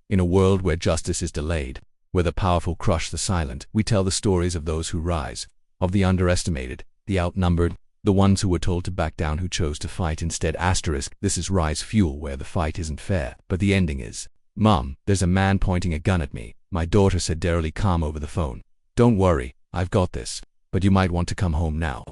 In a world where justice is delayed, where the powerful crush the silent, we tell the stories of those who rise, of the underestimated, the outnumbered, the ones who were told to back down who chose to fight instead. This is Rise Fuel, where the fight isn't fair, but the ending is. Mom, there's a man pointing a gun at me, my daughter said, deadly calm over the phone. Don't worry, I've got this, but you might want to come home now,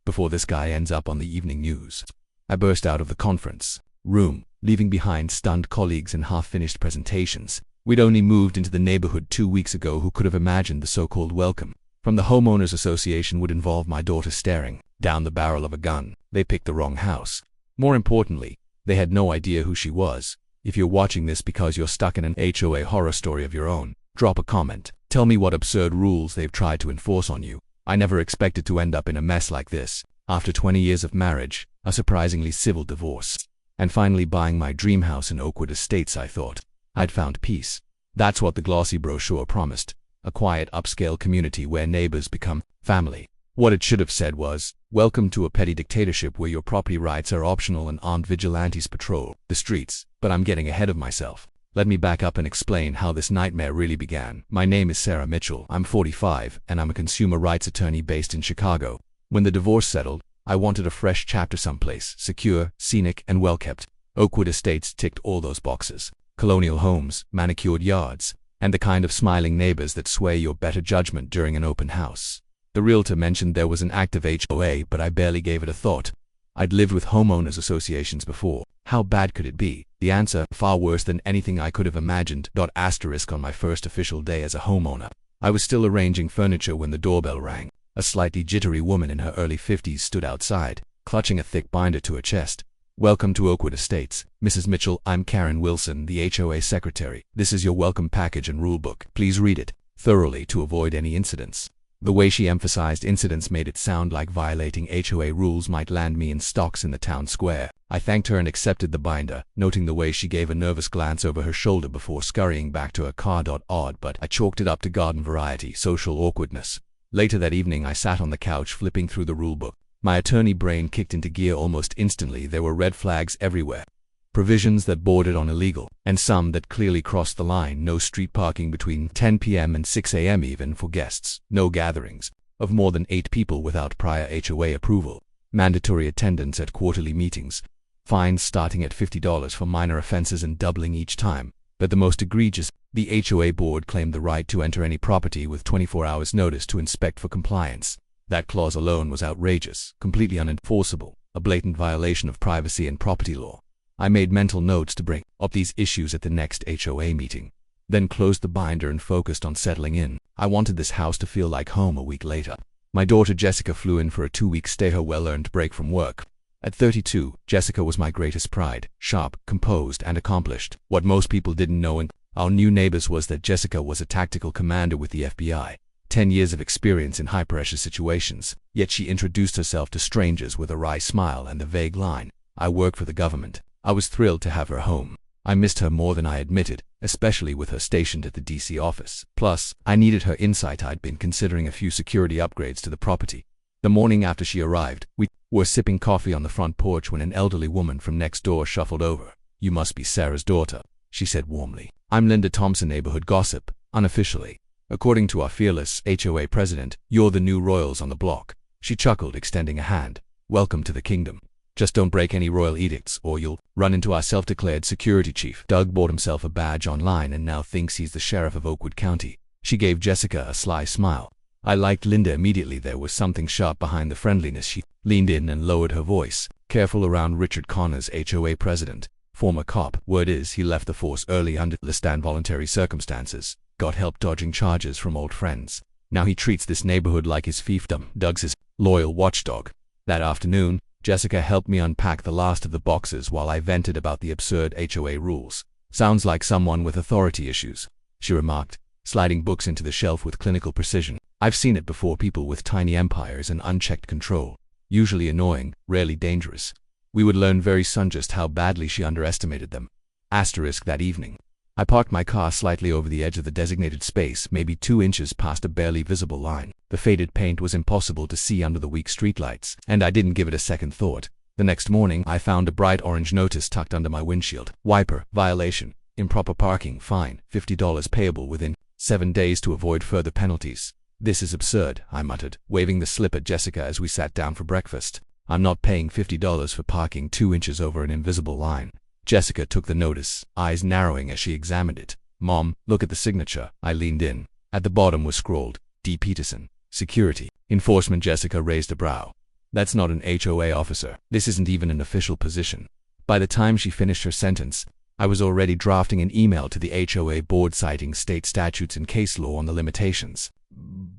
before this guy ends up on the evening news. I burst out of the conference room, leaving behind stunned colleagues and half-finished presentations. We'd only moved into the neighborhood 2 weeks ago. Who could have imagined the so-called welcome from the homeowners association would involve my daughter staring down the barrel of a gun? They picked the wrong house. More importantly, they had no idea who she was. If you're watching this because you're stuck in an HOA horror story of your own, drop a comment. Tell me what absurd rules they've tried to enforce on you. I never expected to end up in a mess like this. After 20 years of marriage, a surprisingly civil divorce, and finally buying my dream house in Oakwood Estates, I thought I'd found peace. That's what the glossy brochure promised. A quiet upscale community where neighbors become family. What it should have said was, welcome to a petty dictatorship where your property rights are optional and armed vigilantes patrol the streets. But I'm getting ahead of myself. Let me back up and explain how this nightmare really began. My name is Sarah Mitchell. I'm 45, and I'm a consumer rights attorney based in Chicago. When the divorce settled, I wanted a fresh chapter someplace secure, scenic, and well-kept. Oakwood Estates ticked all those boxes. Colonial homes, manicured yards, and the kind of smiling neighbors that sway your better judgment during an open house. The realtor mentioned there was an active HOA, but I barely gave it a thought. I'd lived with homeowners associations before. How bad could it be? The answer, far worse than anything I could have imagined. On my first official day as a homeowner, I was still arranging furniture when the doorbell rang. A slightly jittery woman in her early 50s stood outside, clutching a thick binder to her chest. Welcome to Oakwood Estates, Mrs. Mitchell. I'm Karen Wilson, the HOA secretary. This is your welcome package and rulebook. Please read it thoroughly to avoid any incidents. The way she emphasized incidents made it sound like violating HOA rules might land me in stocks in the town square. I thanked her and accepted the binder, noting the way she gave a nervous glance over her shoulder before scurrying back to her car. Odd, but I chalked it up to garden variety social awkwardness. Later that evening, I sat on the couch flipping through the rulebook. My attorney brain kicked into gear almost instantly. There were red flags everywhere. Provisions that bordered on illegal, and some that clearly crossed the line. No street parking between 10 p.m. and 6 a.m. even for guests. No gatherings of more than 8 people without prior HOA approval. Mandatory attendance at quarterly meetings. Fines starting at $50 for minor offenses and doubling each time. But the most egregious, the HOA board claimed the right to enter any property with 24 hours notice to inspect for compliance. That clause alone was outrageous, completely unenforceable, a blatant violation of privacy and property law. I made mental notes to bring up these issues at the next HOA meeting, then closed the binder and focused on settling in. I wanted this house to feel like home a week later. My daughter Jessica flew in for a 2-week stay, her well-earned break from work. At 32, Jessica was my greatest pride, sharp, composed, and accomplished. What most people didn't know and our new neighbors was that Jessica was a tactical commander with the FBI. 10 years of experience in high-pressure situations, yet she introduced herself to strangers with a wry smile and the vague line, "I work for the government." I was thrilled to have her home. I missed her more than I admitted, especially with her stationed at the DC office. Plus, I needed her insight. I'd been considering a few security upgrades to the property. The morning after she arrived, we were sipping coffee on the front porch when an elderly woman from next door shuffled over. "You must be Sarah's daughter," she said warmly. "I'm Linda Thompson, neighborhood gossip, unofficially. According to our fearless HOA president, you're the new royals on the block." She chuckled, extending a hand. "Welcome to the kingdom. Just don't break any royal edicts or you'll run into our self-declared security chief. Doug bought himself a badge online and now thinks he's the sheriff of Oakwood County." She gave Jessica a sly smile. I liked Linda immediately. There was something sharp behind the friendliness. She leaned in and lowered her voice. "Careful around Richard Connors, HOA president, former cop. Word is he left the force early under voluntary circumstances. Got help dodging charges from old friends. Now he treats this neighborhood like his fiefdom. Doug's his loyal watchdog." That afternoon, Jessica helped me unpack the last of the boxes while I vented about the absurd HOA rules. "Sounds like someone with authority issues," she remarked, sliding books into the shelf with clinical precision. "I've seen it before, people with tiny empires and unchecked control. Usually annoying, rarely dangerous." We would learn very soon just how badly she underestimated them. That evening, I parked my car slightly over the edge of the designated space, maybe 2 inches past a barely visible line. The faded paint was impossible to see under the weak streetlights, and I didn't give it a second thought. The next morning, I found a bright orange notice tucked under my windshield. "Wiper violation. Improper parking, fine, $50 payable within 7 days to avoid further penalties. This is absurd, I muttered, waving the slip at Jessica as we sat down for breakfast. I'm not paying $50 for parking 2 inches over an invisible line. Jessica took the notice, eyes narrowing as she examined it. Mom, look at the signature. I leaned in. At the bottom was scrawled, D. Peterson, Security. Enforcement. Jessica raised a brow. That's not an HOA officer. This isn't even an official position. By the time she finished her sentence, I was already drafting an email to the HOA board citing state statutes and case law on the limitations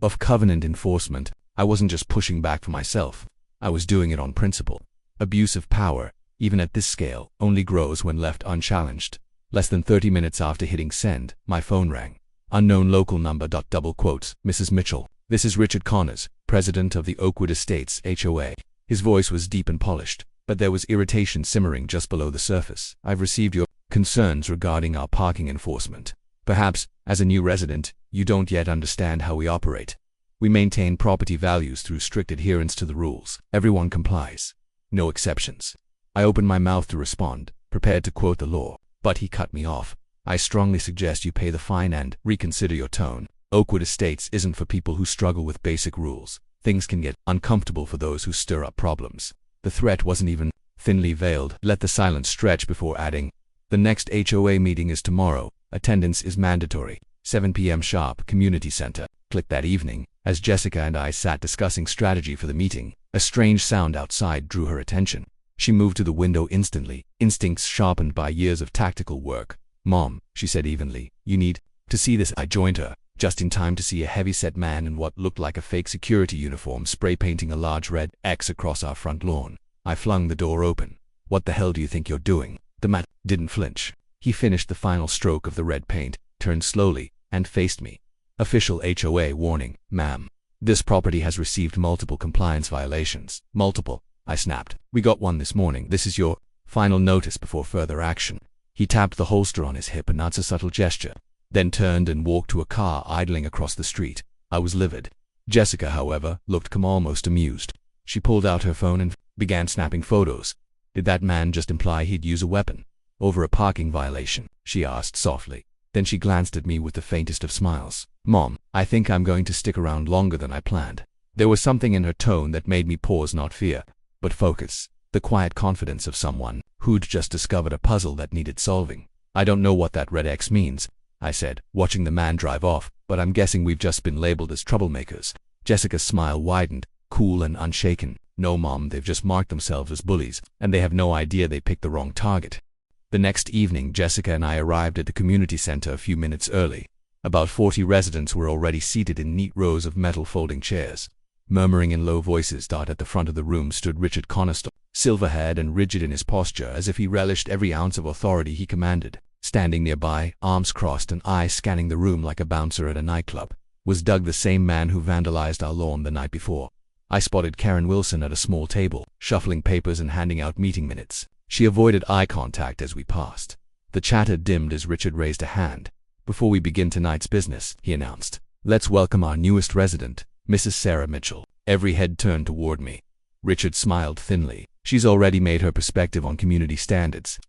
of covenant enforcement. I wasn't just pushing back for myself. I was doing it on principle. Abusive power, even at this scale, only grows when left unchallenged. Less than 30 minutes after hitting send, my phone rang. Unknown local number. Double quotes. Mrs. Mitchell. This is Richard Connors, president of the Oakwood Estates HOA. His voice was deep and polished, but there was irritation simmering just below the surface. I've received your concerns regarding our parking enforcement. Perhaps, as a new resident, you don't yet understand how we operate. We maintain property values through strict adherence to the rules. Everyone complies. No exceptions. I opened my mouth to respond, prepared to quote the law, but he cut me off. I strongly suggest you pay the fine and reconsider your tone. Oakwood Estates isn't for people who struggle with basic rules. Things can get uncomfortable for those who stir up problems. The threat wasn't even thinly veiled. Let the silence stretch before adding, the next HOA meeting is tomorrow. Attendance is mandatory. 7 p.m. sharp, community center. Click. That evening, as Jessica and I sat discussing strategy for the meeting, a strange sound outside drew her attention. She moved to the window instantly, instincts sharpened by years of tactical work. Mom, she said evenly, you need to see this. I joined her, just in time to see a heavy-set man in what looked like a fake security uniform spray painting a large red X across our front lawn. I flung the door open. What the hell do you think you're doing? The man didn't flinch. He finished the final stroke of the red paint, turned slowly, and faced me. Official HOA warning, ma'am. This property has received multiple compliance violations. Multiple, I snapped. We got one this morning. This is your final notice before further action. He tapped the holster on his hip, and that's a subtle gesture, then turned and walked to a car idling across the street. I was livid. Jessica, however, looked calm, almost amused. She pulled out her phone and began snapping photos. Did that man just imply he'd use a weapon? Over a parking violation? She asked softly. Then she glanced at me with the faintest of smiles. Mom, I think I'm going to stick around longer than I planned. There was something in her tone that made me pause, not fear, but focus. The quiet confidence of someone who'd just discovered a puzzle that needed solving. I don't know what that red X means, I said, watching the man drive off, but I'm guessing we've just been labeled as troublemakers. Jessica's smile widened, cool and unshaken. No, Mom, they've just marked themselves as bullies, and they have no idea they picked the wrong target. The next evening, Jessica and I arrived at the community center a few minutes early. About 40 residents were already seated in neat rows of metal folding chairs. Murmuring in low voices, at the front of the room stood Richard Connors, silver-haired and rigid in his posture, as if he relished every ounce of authority he commanded. Standing nearby, arms crossed and eyes scanning the room like a bouncer at a nightclub, was Doug, the same man who vandalized our lawn the night before. I spotted Karen Wilson at a small table, shuffling papers and handing out meeting minutes. She avoided eye contact as we passed. The chatter dimmed as Richard raised a hand. Before we begin tonight's business, he announced, let's welcome our newest resident, Mrs. Sarah Mitchell. Every head turned toward me. Richard smiled thinly. She's already made her perspective on community standards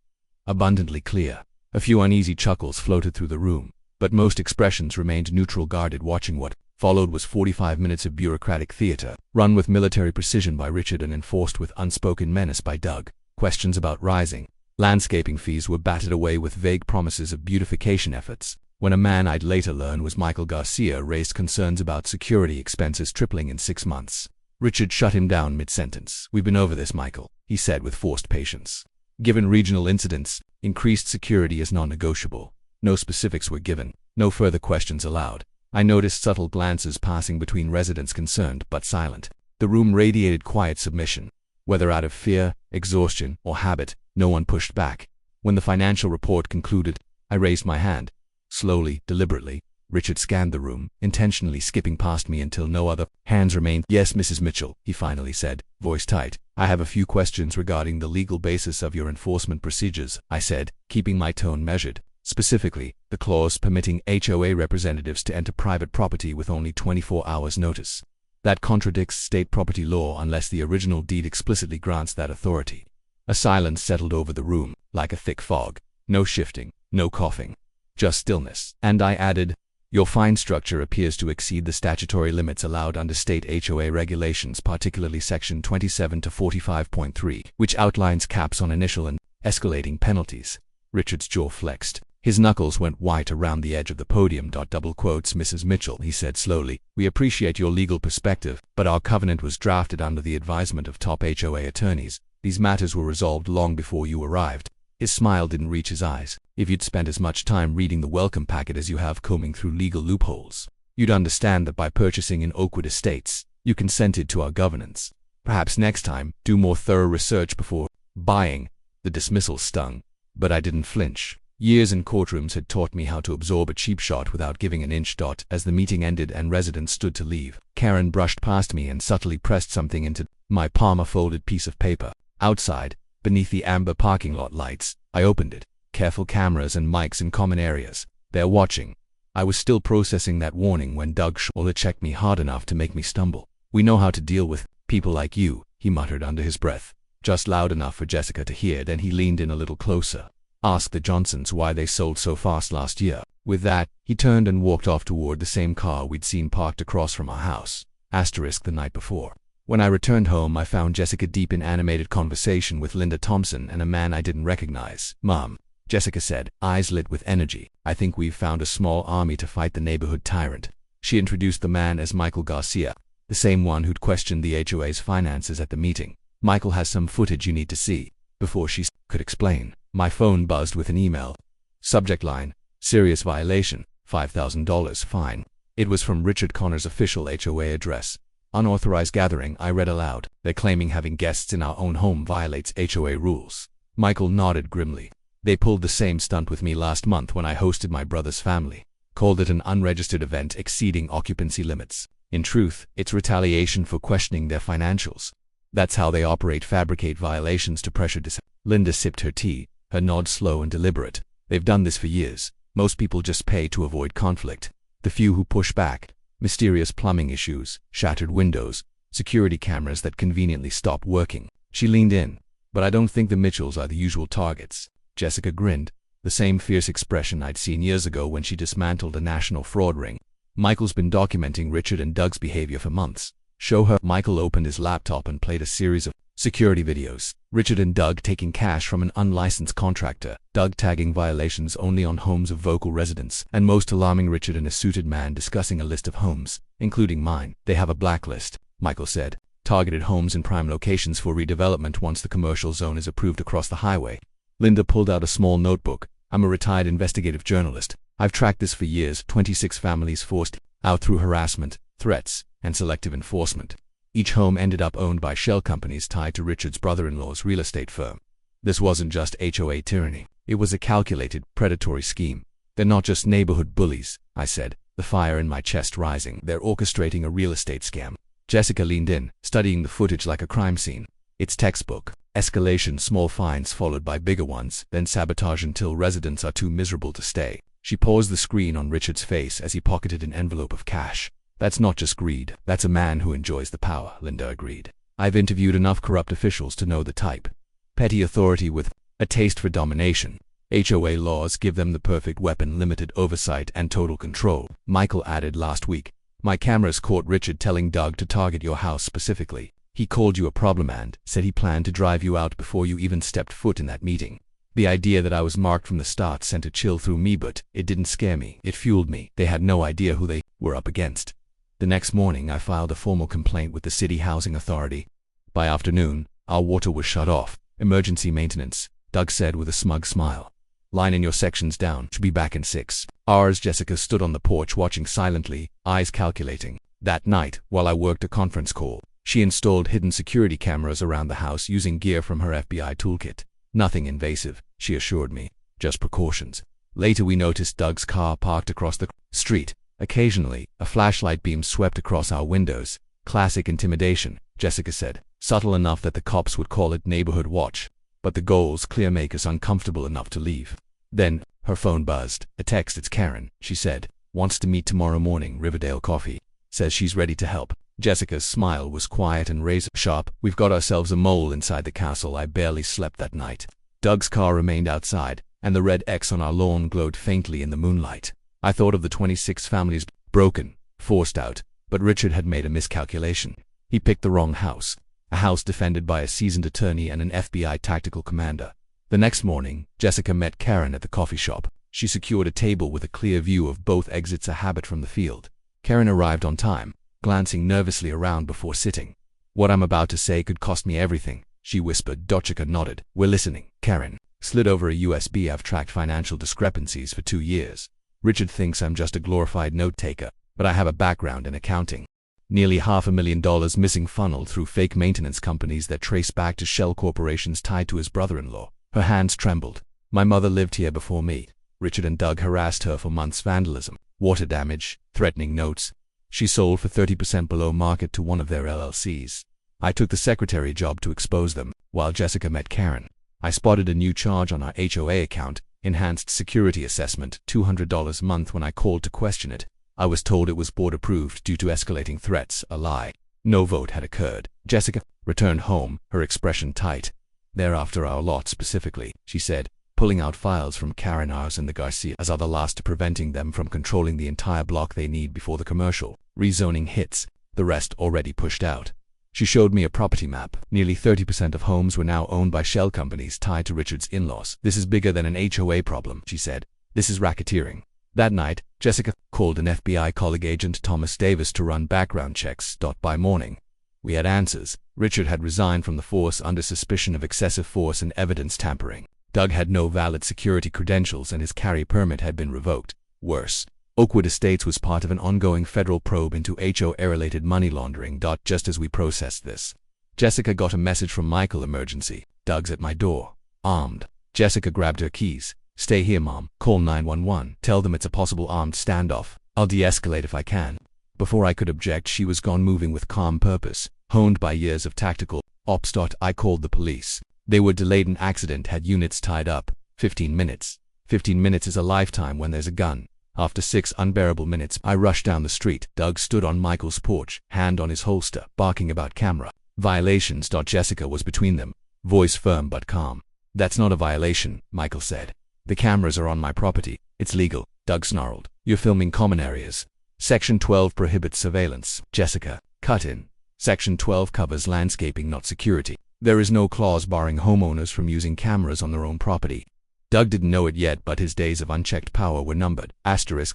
abundantly clear. A few uneasy chuckles floated through the room, but most expressions remained neutral, guarded, watching what followed was 45 minutes of bureaucratic theater, run with military precision by Richard and enforced with unspoken menace by Doug. Questions about rising landscaping fees were batted away with vague promises of beautification efforts. When a man I'd later learn was Michael Garcia raised concerns about security expenses tripling in 6 months, Richard shut him down mid-sentence. We've been over this, Michael, he said with forced patience. Given regional incidents, increased security is non-negotiable. No specifics were given, no further questions allowed. I noticed subtle glances passing between residents concerned but silent. The room radiated quiet submission. Whether out of fear, exhaustion, or habit, no one pushed back. When the financial report concluded, I raised my hand. Slowly, deliberately, Richard scanned the room, intentionally skipping past me until no other hands remained. Yes, Mrs. Mitchell, he finally said, voice tight. I have a few questions regarding the legal basis of your enforcement procedures, I said, keeping my tone measured. Specifically, the clause permitting HOA representatives to enter private property with only 24 hours notice. That contradicts state property law unless the original deed explicitly grants that authority. A silence settled over the room, like a thick fog. No shifting, No coughing. Just stillness. And I added, "Your fine structure appears to exceed the statutory limits allowed under state HOA regulations, particularly Section 27 to 45.3, which outlines caps on initial and escalating penalties." Richard's jaw flexed. His knuckles went white around the edge of the podium. Double quotes, "Mrs. Mitchell," he said slowly, "we appreciate your legal perspective, but our covenant was drafted under the advisement of top HOA attorneys. These matters were resolved long before you arrived." His smile didn't reach his eyes. "If you'd spent as much time reading the welcome packet as you have combing through legal loopholes, you'd understand that by purchasing in Oakwood Estates, you consented to our governance. Perhaps next time, do more thorough research before buying." The dismissal stung, but I didn't flinch. Years in courtrooms had taught me how to absorb a cheap shot without giving an inch. As the meeting ended and residents stood to leave, Karen brushed past me and subtly pressed something into my palm, a folded piece of paper. Outside, beneath the amber parking lot lights, I opened it. Careful cameras and mics in common areas. They're watching. I was still processing that warning when Doug Scholler checked me hard enough to make me stumble. "We know how to deal with people like you," he muttered under his breath, just loud enough for Jessica to hear. Then he leaned in a little closer. "Ask the Johnsons why they sold so fast last year." With that, he turned and walked off toward the same car we'd seen parked across from our house. The night before. When I returned home, I found Jessica deep in animated conversation with Linda Thompson and a man I didn't recognize. "Mom," Jessica said, eyes lit with energy, "I think we've found a small army to fight the neighborhood tyrant." She introduced the man as Michael Garcia, the same one who'd questioned the HOA's finances at the meeting. "Michael has some footage you need to see." Before she could explain, my phone buzzed with an email. Subject line, "Serious violation, $5,000 fine." It was from Richard Connor's official HOA address. "Unauthorized gathering," I read aloud. "They're claiming having guests in our own home violates HOA rules." Michael nodded grimly. "They pulled the same stunt with me last month when I hosted my brother's family. Called it an unregistered event exceeding occupancy limits. In truth, it's retaliation for questioning their financials. That's how they operate, fabricate violations to pressure Linda sipped her tea, her nod slow and deliberate. "They've done this for years. Most people just pay to avoid conflict. The few who push back, mysterious plumbing issues, shattered windows, security cameras that conveniently stop working." She leaned in. "But I don't think the Mitchells are the usual targets." Jessica grinned, the same fierce expression I'd seen years ago when she dismantled a national fraud ring. "Michael's been documenting Richard and Doug's behavior for months." "Show her." Michael opened his laptop and played a series of security videos. Richard and Doug taking cash from an unlicensed contractor, Doug tagging violations only on homes of vocal residents, and most alarming, Richard and a suited man discussing a list of homes, including mine. "They have a blacklist," Michael said. "Targeted homes in prime locations for redevelopment once the commercial zone is approved across the highway." Linda pulled out a small notebook. "I'm a retired investigative journalist. I've tracked this for years. 26 families forced out through harassment, threats, and selective enforcement. Each home ended up owned by shell companies tied to Richard's brother-in-law's real estate firm. This wasn't just HOA tyranny. It was a calculated, predatory scheme. They're not just neighborhood bullies," I said, the fire in my chest rising. "They're orchestrating a real estate scam." Jessica leaned in, studying the footage like a crime scene. "It's textbook. Escalation, small fines followed by bigger ones, then sabotage until residents are too miserable to stay." She paused the screen on Richard's face as he pocketed an envelope of cash. "That's not just greed. That's a man who enjoys the power," Linda agreed. "I've interviewed enough corrupt officials to know the type. Petty authority with a taste for domination. HOA laws give them the perfect weapon: limited oversight and total control." Michael added, "Last week, my cameras caught Richard telling Doug to target your house specifically. He called you a problem and said he planned to drive you out before you even stepped foot in that meeting." The idea that I was marked from the start sent a chill through me, but it didn't scare me. It fueled me. They had no idea who they were up against. The next morning, I filed a formal complaint with the City Housing Authority. By afternoon, our water was shut off. "Emergency maintenance," Doug said with a smug smile. "Line in your sections down. Should be back in 6 hours." Jessica stood on the porch watching silently, eyes calculating. That night, while I worked a conference call, she installed hidden security cameras around the house using gear from her FBI toolkit. "Nothing invasive," she assured me. "Just precautions." Later, we noticed Doug's car parked across the street. Occasionally, a flashlight beam swept across our windows. "Classic intimidation," Jessica said. "Subtle enough that the cops would call it neighborhood watch. But the goals clear, make us uncomfortable enough to leave." Then, her phone buzzed. "A text. It's Karen," she said. "Wants to meet tomorrow morning, Riverdale Coffee. Says she's ready to help." Jessica's smile was quiet and razor-sharp. "We've got ourselves a mole inside the castle." I barely slept that night. Doug's car remained outside, and the red X on our lawn glowed faintly in the moonlight. I thought of the 26 families broken, forced out, but Richard had made a miscalculation. He picked the wrong house, a house defended by a seasoned attorney and an FBI tactical commander. The next morning, Jessica met Karen at the coffee shop. She secured a table with a clear view of both exits, a habit from the field. Karen arrived on time, glancing nervously around before sitting. "What I'm about to say could cost me everything," she whispered. Jessica nodded. "We're listening." Karen slid over a USB. "I've tracked financial discrepancies for 2 years. Richard thinks I'm just a glorified note-taker, but I have a background in accounting. Nearly $500,000 missing funneled through fake maintenance companies that trace back to shell corporations tied to his brother-in-law." Her hands trembled. "My mother lived here before me. Richard and Doug harassed her for months. Vandalism, water damage, threatening notes. She sold for 30% below market to one of their LLCs. I took the secretary job to expose them." While Jessica met Karen, "I spotted a new charge on our HOA account, enhanced security assessment, $200 a month. When I called to question it, I was told it was board approved due to escalating threats. A lie. No vote had occurred." Jessica returned home, her expression tight. "They're after our lot specifically," she said, pulling out files from Karen, ours and the Garcias are the last, preventing them from controlling the entire block they need before the commercial rezoning hits, the rest already pushed out. She showed me a property map. Nearly 30% of homes were now owned by shell companies tied to Richard's in-laws. "This is bigger than an HOA problem," she said. "This is racketeering." That night, Jessica called an FBI colleague, Agent Thomas Davis, to run background checks. By morning, we had answers. Richard had resigned from the force under suspicion of excessive force and evidence tampering. Doug had no valid security credentials and his carry permit had been revoked. Worse, Oakwood Estates was part of an ongoing federal probe into HOA-related money laundering. Just as we processed this, Jessica got a message from Michael. "Emergency. Doug's at my door, armed." Jessica grabbed her keys. "Stay here, Mom. Call 911. Tell them it's a possible armed standoff. I'll de-escalate if I can." Before I could object, she was gone, moving with calm purpose, honed by years of tactical ops. I called the police. They were delayed. An accident had units tied up. 15 minutes. 15 minutes is a lifetime when there's a gun. After 6 unbearable minutes, I rushed down the street. Doug stood on Michael's porch, hand on his holster, barking about camera violations. Jessica was between them, voice firm but calm. "That's not a violation," Michael said. "The cameras are on my property. It's legal." Doug snarled. "You're filming common areas. Section 12 prohibits surveillance." Jessica cut in. "Section 12 covers landscaping, not security. There is no clause barring homeowners from using cameras on their own property." Doug didn't know it yet, but his days of unchecked power were numbered.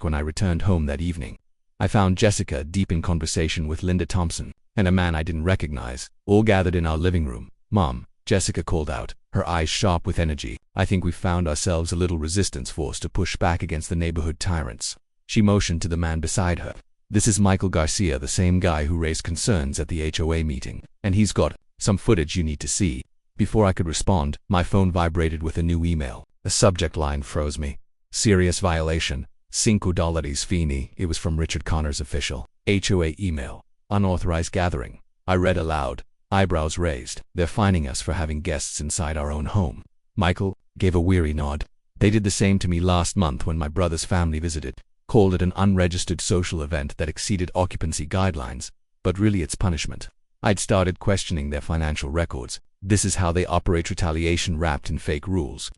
When I returned home that evening, I found Jessica deep in conversation with Linda Thompson and a man I didn't recognize, all gathered in our living room. "Mom," Jessica called out, her eyes sharp with energy, "I think we've found ourselves a little resistance force to push back against the neighborhood tyrants." She motioned to the man beside her. "This is Michael Garcia, the same guy who raised concerns at the HOA meeting, and he's got some footage you need to see." Before I could respond, my phone vibrated with a new email. The subject line froze me. "Serious violation. $5 fini." It was from Richard Connor's official HOA email. "Unauthorized gathering." I read aloud, eyebrows raised. "They're fining us for having guests inside our own home." Michael gave a weary nod. "They did the same to me last month when my brother's family visited. Called it an unregistered social event that exceeded occupancy guidelines, but really it's punishment." I'd started questioning their financial records. This is how they operate: retaliation wrapped in fake rules.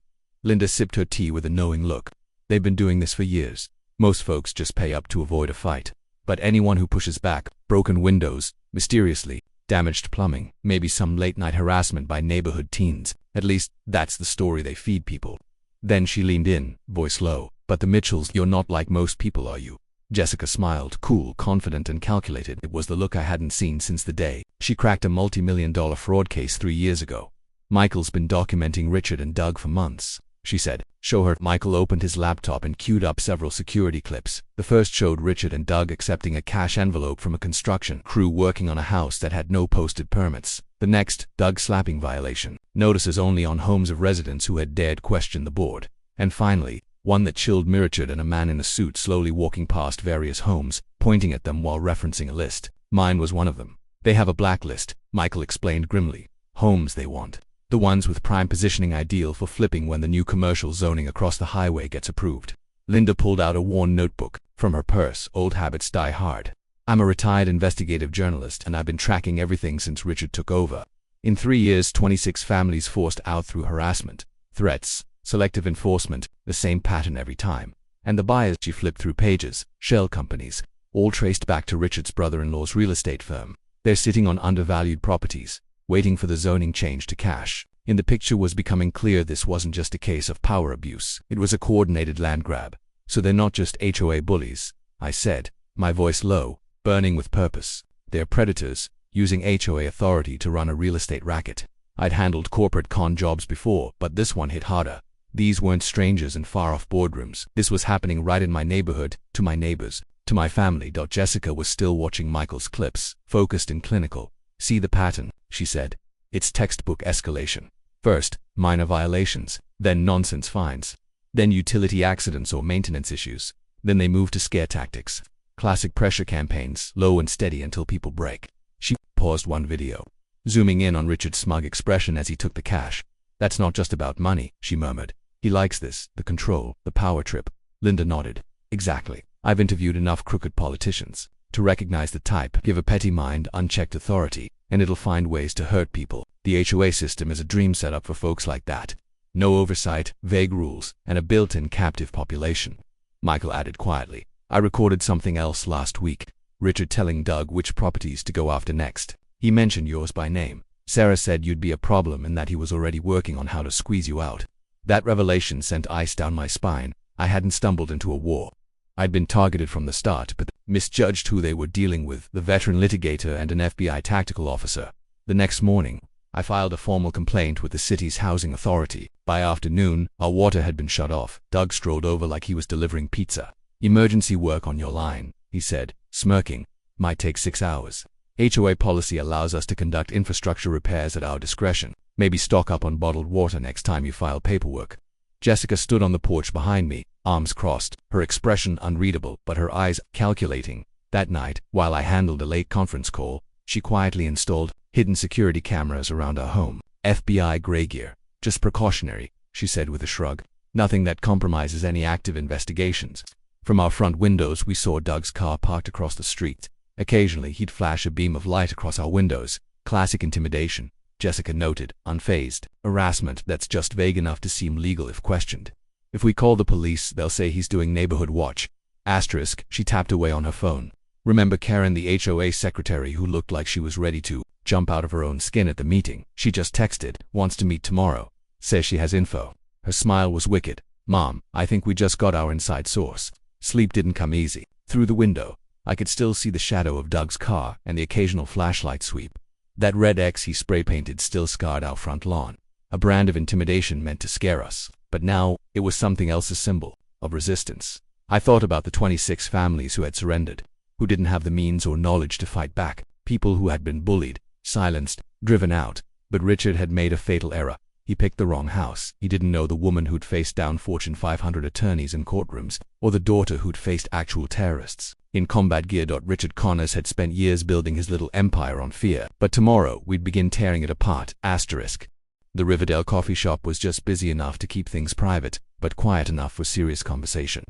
Linda sipped her tea with a knowing look. "They've been doing this for years. Most folks just pay up to avoid a fight. But anyone who pushes back, broken windows, mysteriously, damaged plumbing, maybe some late-night harassment by neighborhood teens. At least, that's the story they feed people." Then she leaned in, voice low. "But the Mitchells, you're not like most people, are you?" Jessica smiled, cool, confident, and calculated. It was the look I hadn't seen since the day she cracked a multi-million-dollar fraud case 3 years ago. "Michael's been documenting Richard and Doug for months," she said. "Show her." Michael opened his laptop and queued up several security clips. The first showed Richard and Doug accepting a cash envelope from a construction crew working on a house that had no posted permits. The next, Doug slapping violation, notices only on homes of residents who had dared question the board. And finally, one that chilled me: Richard and a man in a suit slowly walking past various homes, pointing at them while referencing a list. Mine was one of them. "They have a blacklist," Michael explained grimly. "Homes they want. The ones with prime positioning, ideal for flipping when the new commercial zoning across the highway gets approved." Linda pulled out a worn notebook from her purse. "Old habits die hard. I'm a retired investigative journalist, and I've been tracking everything since Richard took over. In 3 years, 26 families forced out through harassment, threats, Selective enforcement, the same pattern every time. And the buyers, she flipped through pages, shell companies, all traced back to Richard's brother-in-law's real estate firm. They're sitting on undervalued properties, waiting for the zoning change to cash. In the picture was becoming clear this wasn't just a case of power abuse. It was a coordinated land grab. So they're not just HOA bullies, I said, my voice low, burning with purpose. They're predators, using HOA authority to run a real estate racket. I'd handled corporate con jobs before, but this one hit harder. These weren't strangers in far-off boardrooms. This was happening right in my neighborhood, to my neighbors, to my family. Jessica was still watching Michael's clips, focused and clinical. See the pattern, she said. It's textbook escalation. First, minor violations, then nonsense fines, then utility accidents or maintenance issues. Then they move to scare tactics. Classic pressure campaigns, low and steady until people break. She paused one video, zooming in on Richard's smug expression as he took the cash. That's not just about money, she murmured. He likes this, the control, the power trip. Linda nodded. Exactly. I've interviewed enough crooked politicians to recognize the type. Give a petty mind unchecked authority, and it'll find ways to hurt people. The HOA system is a dream setup for folks like that. No oversight, vague rules, and a built-in captive population. Michael added quietly. I recorded something else last week. Richard telling Doug which properties to go after next. He mentioned yours by name. Sarah said you'd be a problem and that he was already working on how to squeeze you out. That revelation sent ice down my spine. I hadn't stumbled into a war. I'd been targeted from the start, but misjudged who they were dealing with, the veteran litigator and an FBI tactical officer. The next morning, I filed a formal complaint with the city's housing authority. By afternoon, our water had been shut off. Doug strolled over like he was delivering pizza. Emergency work on your line, he said, smirking. Might take 6 hours. HOA policy allows us to conduct infrastructure repairs at our discretion. Maybe stock up on bottled water next time you file paperwork. Jessica stood on the porch behind me, arms crossed, her expression unreadable, but her eyes calculating. That night, while I handled a late conference call, she quietly installed hidden security cameras around our home. FBI gray gear. Just precautionary, she said with a shrug. Nothing that compromises any active investigations. From our front windows, we saw Doug's car parked across the street. Occasionally, he'd flash a beam of light across our windows. Classic intimidation, Jessica noted, unfazed. Harassment that's just vague enough to seem legal if questioned. If we call the police, they'll say he's doing neighborhood watch. Asterisk, she tapped away on her phone. Remember Karen, the HOA secretary who looked like she was ready to jump out of her own skin at the meeting? She just texted, wants to meet tomorrow. Says she has info. Her smile was wicked. Mom, I think we just got our inside source. Sleep didn't come easy. Through the window, I could still see the shadow of Doug's car and the occasional flashlight sweep. That red X he spray-painted still scarred our front lawn. A brand of intimidation meant to scare us. But now, it was something else, a symbol of resistance. I thought about the 26 families who had surrendered, who didn't have the means or knowledge to fight back. People who had been bullied, silenced, driven out. But Richard had made a fatal error. He picked the wrong house. He didn't know the woman who'd faced down Fortune 500 attorneys in courtrooms, or the daughter who'd faced actual terrorists in combat gear. Richard Connors had spent years building his little empire on fear. But tomorrow, we'd begin tearing it apart. Asterisk. The Riverdale coffee shop was just busy enough to keep things private, but quiet enough for serious conversation.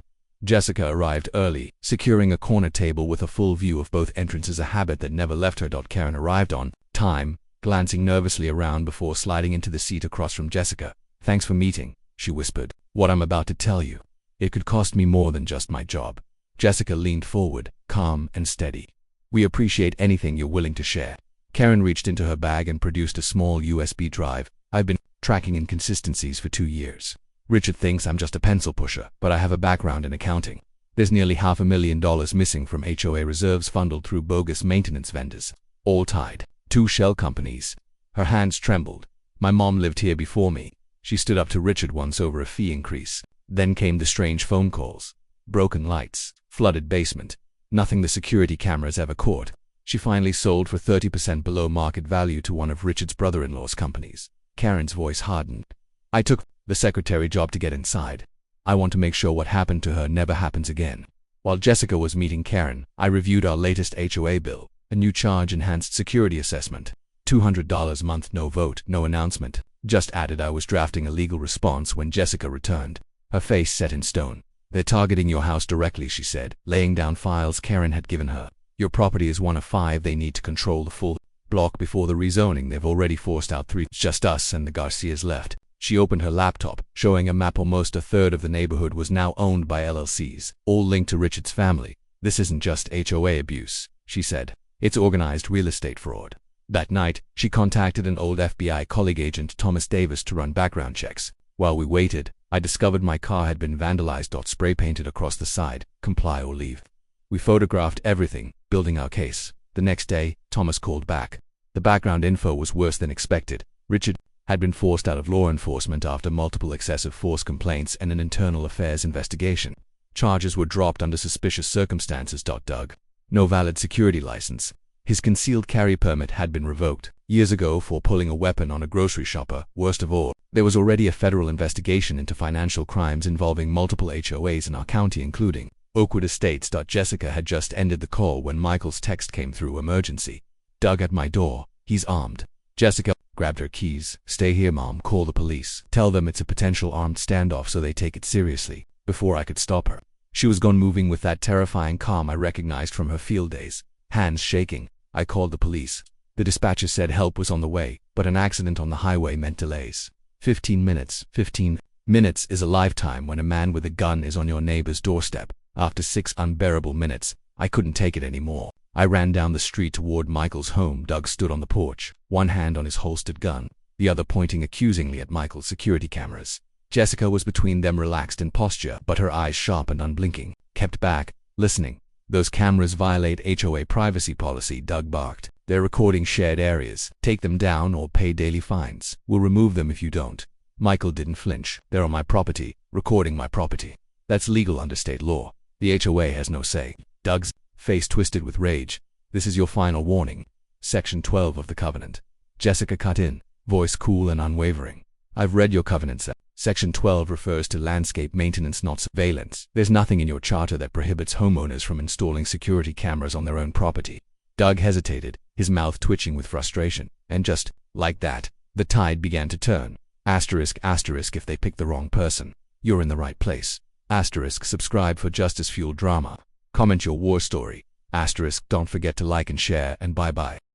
Jessica arrived early, securing a corner table with a full view of both entrances, a habit that never left her. Karen arrived on time, glancing nervously around before sliding into the seat across from Jessica. Thanks for meeting, she whispered. What I'm about to tell you, it could cost me more than just my job. Jessica leaned forward, calm and steady. We appreciate anything you're willing to share. Karen reached into her bag and produced a small USB drive. I've been tracking inconsistencies for 2 years. Richard thinks I'm just a pencil pusher, but I have a background in accounting. There's nearly $500,000 missing from HOA reserves funneled through bogus maintenance vendors, all tied. 2 shell companies. Her hands trembled. My mom lived here before me. She stood up to Richard once over a fee increase. Then came the strange phone calls. Broken lights, flooded basement. Nothing the security cameras ever caught. She finally sold for 30% below market value to one of Richard's brother-in-law's companies. Karen's voice hardened. I took the secretary job to get inside. I want to make sure what happened to her never happens again. While Jessica was meeting Karen, I reviewed our latest HOA bill, a new charge-enhanced security assessment. $200 a month, no vote, no announcement. Just added I was drafting a legal response when Jessica returned, her face set in stone. They're targeting your house directly, she said, laying down files Karen had given her. Your property is one of 5. They need to control the full block before the rezoning. They've already forced out 3. It's just us and the Garcias left. She opened her laptop, showing a map. Almost a third of the neighborhood was now owned by LLCs, all linked to Richard's family. This isn't just HOA abuse, she said. It's organized real estate fraud. That night, she contacted an old FBI colleague, Agent Thomas Davis, to run background checks. While we waited, I discovered my car had been vandalized. Spray painted across the side, comply or leave. We photographed everything, building our case. The next day, Thomas called back. The background info was worse than expected. Richard had been forced out of law enforcement after multiple excessive force complaints and an internal affairs investigation. Charges were dropped under suspicious circumstances. Doug. No valid security license. His concealed carry permit had been revoked years ago for pulling a weapon on a grocery shopper. Worst of all, there was already a federal investigation into financial crimes involving multiple HOAs in our county, including Oakwood Estates. Jessica had just ended the call when Michael's text came through. Emergency. Doug at my door. He's armed. Jessica grabbed her keys. Stay here, Mom. Call the police. Tell them it's a potential armed standoff so they take it seriously. Before I could stop her, she was gone, moving with that terrifying calm I recognized from her field days. Hands shaking, I called the police. The dispatcher said help was on the way, but an accident on the highway meant delays. 15 minutes. 15 minutes is a lifetime when a man with a gun is on your neighbor's doorstep. After 6 unbearable minutes, I couldn't take it anymore. I ran down the street toward Michael's home. Doug stood on the porch, one hand on his holstered gun, the other pointing accusingly at Michael's security cameras. Jessica was between them, relaxed in posture, but her eyes sharp and unblinking, kept back, listening. Those cameras violate HOA privacy policy, Doug barked. They're recording shared areas. Take them down or pay daily fines. We'll remove them if you don't. Michael didn't flinch. They're on my property, recording my property. That's legal under state law. The HOA has no say. Doug's face twisted with rage. This is your final warning. Section 12 of the covenant. Jessica cut in, voice cool and unwavering. I've read your covenant. Section 12 refers to landscape maintenance, not surveillance. There's nothing in your charter that prohibits homeowners from installing security cameras on their own property. Doug hesitated, his mouth twitching with frustration. And just like that, the tide began to turn. Asterisk, asterisk, if they pick the wrong person, you're in the right place. Asterisk, subscribe for justice-fueled drama. Comment your war story. Asterisk, don't forget to like and share, and bye-bye.